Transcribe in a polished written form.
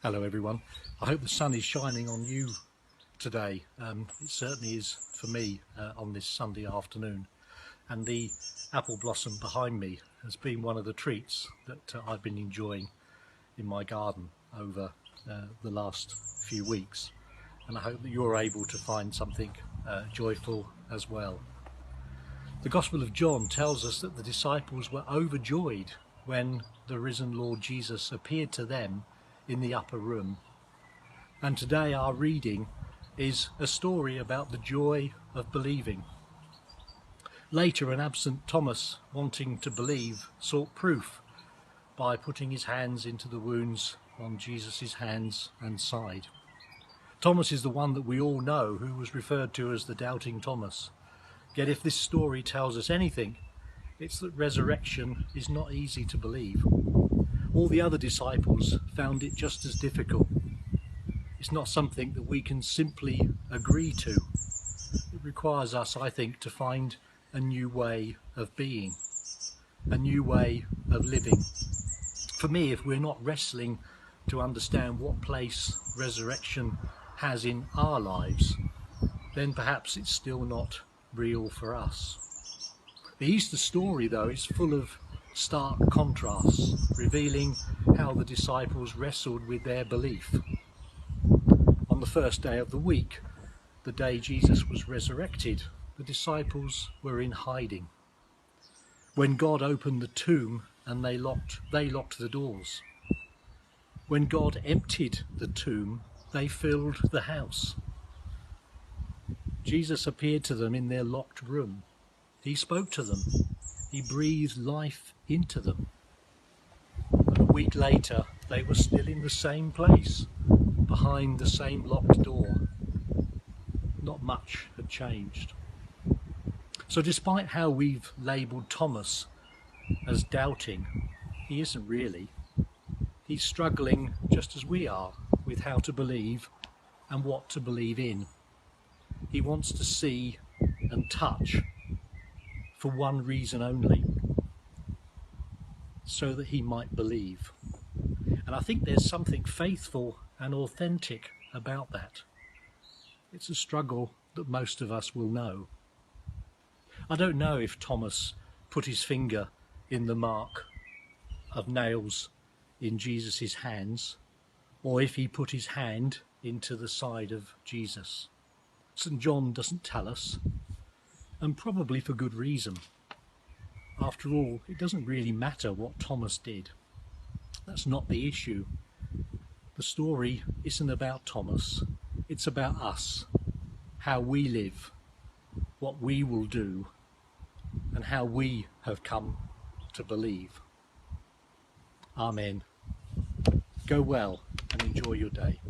Hello everyone. I hope the sun is shining on you today. It certainly is for me on this Sunday afternoon, and the apple blossom behind me has been one of the treats that I've been enjoying in my garden over the last few weeks, and I hope that you're able to find something joyful as well. The Gospel of John tells us that the disciples were overjoyed when the risen Lord Jesus appeared to them in the upper room. And today our reading is a story about the joy of believing. Later, an absent Thomas, wanting to believe, sought proof by putting his hands into the wounds on Jesus' hands and side. Thomas is the one that we all know, who was referred to as the doubting Thomas. Yet if this story tells us anything, it's that resurrection is not easy to believe. All the other disciples found it just as difficult. It's not something that we can simply agree to. It requires us, I think, to find a new way of being, a new way of living. For me, if we're not wrestling to understand what place resurrection has in our lives, then perhaps it's still not real for us. The Easter story, though, is full of stark contrasts, revealing how the disciples wrestled with their belief. On the first day of the week, the day Jesus was resurrected, the disciples were in hiding. When God opened the tomb and they locked the doors. When God emptied the tomb, they filled the house. Jesus appeared to them in their locked room. He spoke to them. He breathed life into them. And a week later, they were still in the same place, behind the same locked door. Not much had changed. So despite how we've labelled Thomas as doubting, he isn't really. He's struggling just as we are with how to believe and what to believe in. He wants to see and touch for one reason only, so that he might believe. And I think there's something faithful and authentic about that. It's a struggle that most of us will know. I don't know if Thomas put his finger in the mark of nails in Jesus' hands, or if he put his hand into the side of Jesus. St. John doesn't tell us, and probably for good reason. After all, it doesn't really matter what Thomas did. That's not the issue. The story isn't about Thomas, it's about us, how we live, what we will do, and how we have come to believe. Amen. Go well and enjoy your day.